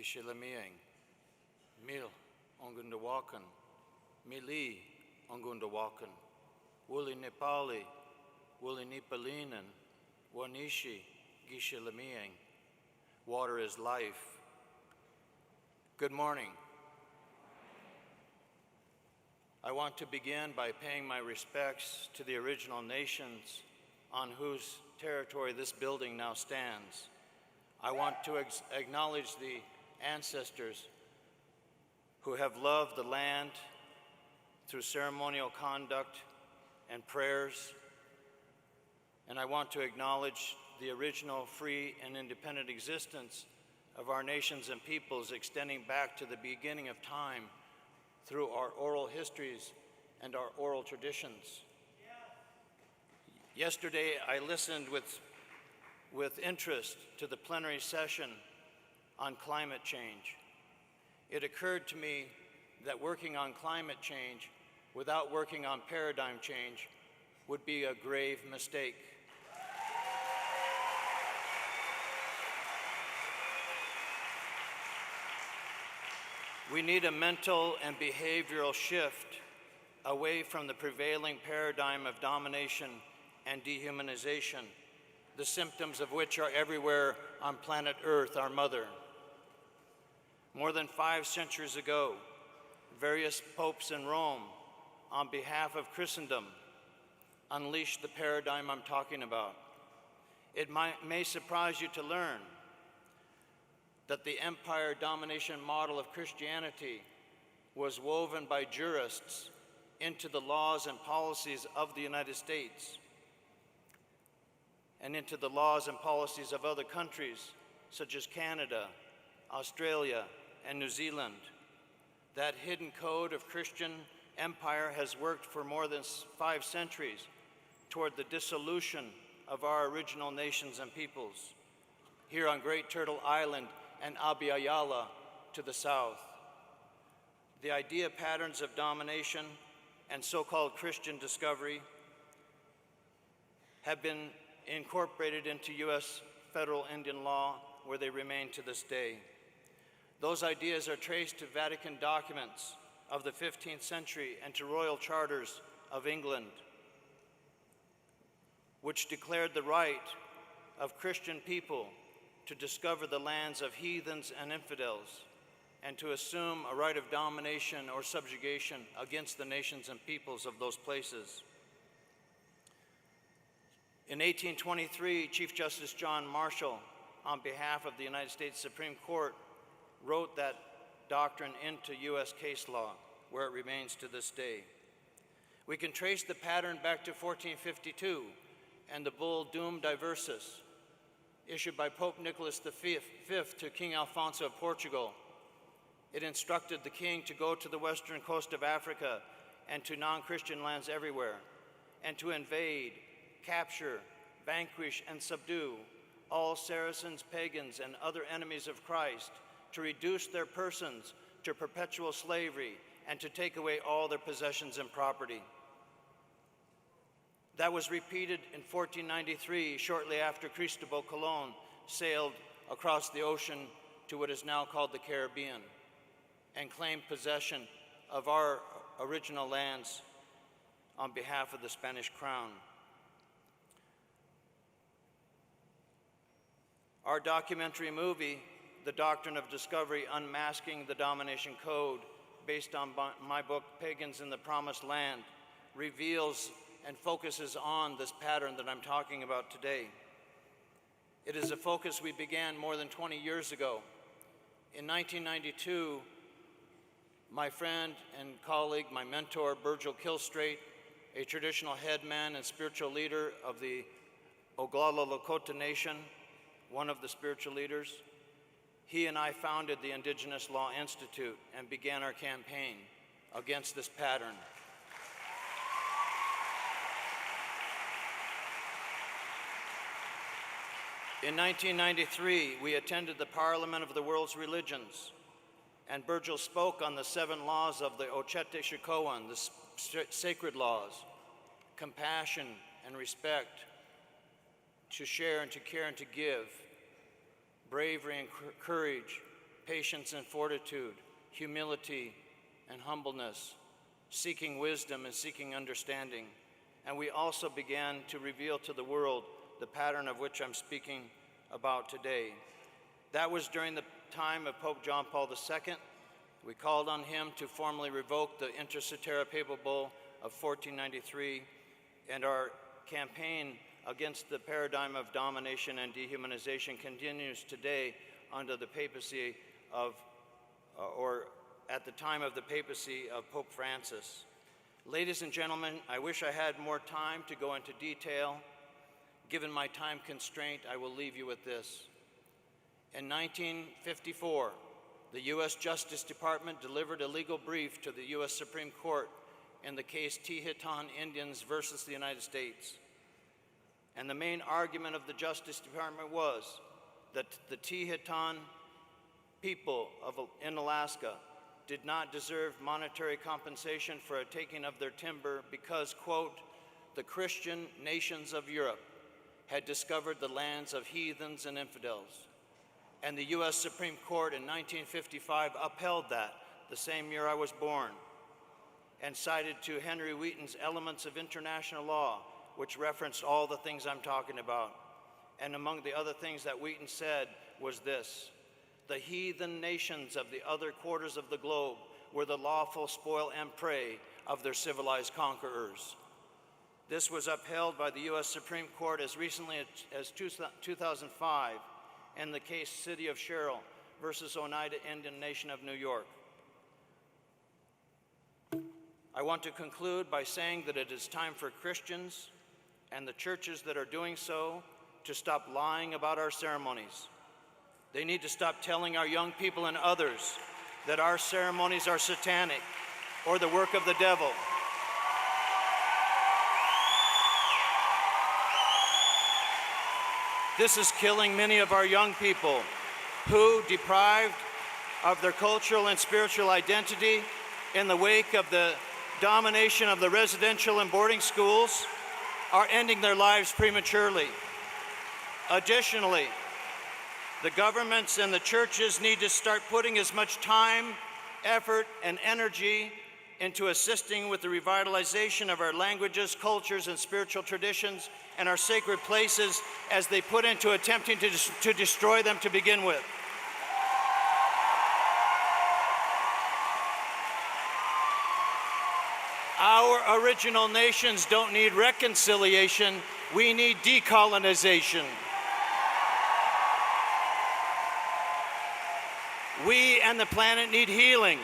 Gishilamiang, Mil Ongundawakan, Mili Ongundawakan, Wuli Nepali, Wuli Nipalinan, Wanishi Gishilamiang. Water is life. Good morning. I want to begin by paying my respects to the original nations on whose territory this building now stands. I want to acknowledge the ancestors who have loved the land through ceremonial conduct and prayers, and I want to acknowledge the original free and independent existence of our nations and peoples extending back to the beginning of time through our oral histories and our oral traditions. Yesterday, I listened with interest to the plenary session on climate change. It occurred to me that working on climate change without working on paradigm change would be a grave mistake. We need a mental and behavioral shift away from the prevailing paradigm of domination and dehumanization, the symptoms of which are everywhere on planet Earth, our mother. More than 5 centuries ago, various popes in Rome, on behalf of Christendom, unleashed the paradigm I'm talking about. It may surprise you to learn that the empire domination model of Christianity was woven by jurists into the laws and policies of the United States and into the laws and policies of other countries such as Canada, Australia, and New Zealand. That hidden code of Christian empire has worked for more than 5 centuries toward the dissolution of our original nations and peoples, here on Great Turtle Island and Abiyala to the south. The idea patterns of domination and so-called Christian discovery have been incorporated into U.S. federal Indian law, where they remain to this day. Those ideas are traced to Vatican documents of the 15th century and to royal charters of England, which declared the right of Christian people to discover the lands of heathens and infidels, and to assume a right of domination or subjugation against the nations and peoples of those places. In 1823, Chief Justice John Marshall, on behalf of the United States Supreme Court, wrote that doctrine into U.S. case law, where it remains to this day. We can trace the pattern back to 1452 and the bull Dum Diversus, issued by Pope Nicholas V to King Alfonso of Portugal. It instructed the king to go to the western coast of Africa and to non-Christian lands everywhere, and to invade, capture, vanquish, and subdue all Saracens, pagans, and other enemies of Christ, to reduce their persons to perpetual slavery, and to take away all their possessions and property. That was repeated in 1493, shortly after Cristobal Colon sailed across the ocean to what is now called the Caribbean and claimed possession of our original lands on behalf of the Spanish crown. Our documentary movie, The Doctrine of Discovery: Unmasking the Domination Code, based on my book, Pagans in the Promised Land, reveals and focuses on this pattern that I'm talking about today. It is a focus we began more than 20 years ago. In 1992, my friend and colleague, my mentor, Virgil Kilstraight, a traditional headman and spiritual leader of the Oglala Lakota Nation, one of the spiritual leaders, he and I founded the Indigenous Law Institute and began our campaign against this pattern. In 1993, we attended the Parliament of the World's Religions, and Virgil spoke on the 7 laws of the Ochete Shikowan, the sacred laws: compassion and respect, to share and to care and to give, bravery and courage, patience and fortitude, humility and humbleness, seeking wisdom and seeking understanding. And we also began to reveal to the world the pattern of which I'm speaking about today. That was during the time of Pope John Paul II. We called on him to formally revoke the Inter Cetera Papal Bull of 1493, and our campaign against the paradigm of domination and dehumanization continues today under the papacy of, or at the time of the papacy of Pope Francis. Ladies and gentlemen, I wish I had more time to go into detail. Given my time constraint, I will leave you with this. In 1954, the U.S. Justice Department delivered a legal brief to the U.S. Supreme Court in the case Tehitan Indians versus the United States. And the main argument of the Justice Department was that the Tehitan people in Alaska did not deserve monetary compensation for a taking of their timber because, quote, the Christian nations of Europe had discovered the lands of heathens and infidels. And the U.S. Supreme Court in 1955 upheld that, the same year I was born, and cited to Henry Wheaton's Elements of International Law, which referenced all the things I'm talking about. And among the other things that Wheaton said was this: the heathen nations of the other quarters of the globe were the lawful spoil and prey of their civilized conquerors. This was upheld by the U.S. Supreme Court as recently as 2005 in the case City of Sherrill versus Oneida Indian Nation of New York. I want to conclude by saying that it is time for Christians and the churches that are doing so to stop lying about our ceremonies. They need to stop telling our young people and others that our ceremonies are satanic or the work of the devil. This is killing many of our young people who, deprived of their cultural and spiritual identity in the wake of the domination of the residential and boarding schools, are ending their lives prematurely. Additionally, the governments and the churches need to start putting as much time, effort, and energy into assisting with the revitalization of our languages, cultures, and spiritual traditions and our sacred places as they put into attempting to destroy them to begin with. Our original nations don't need reconciliation, we need decolonization. We and the planet need healing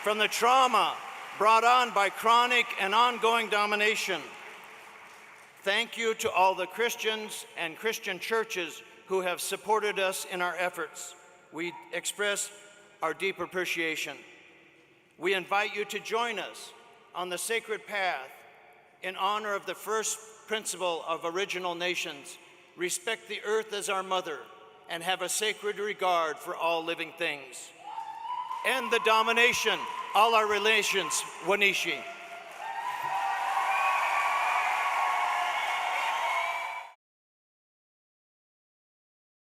from the trauma brought on by chronic and ongoing domination. Thank you to all the Christians and Christian churches who have supported us in our efforts. We express our deep appreciation. We invite you to join us on the sacred path in honor of the first principle of original nations: respect the earth as our mother and have a sacred regard for all living things. End the domination, all our relations, Wanishi.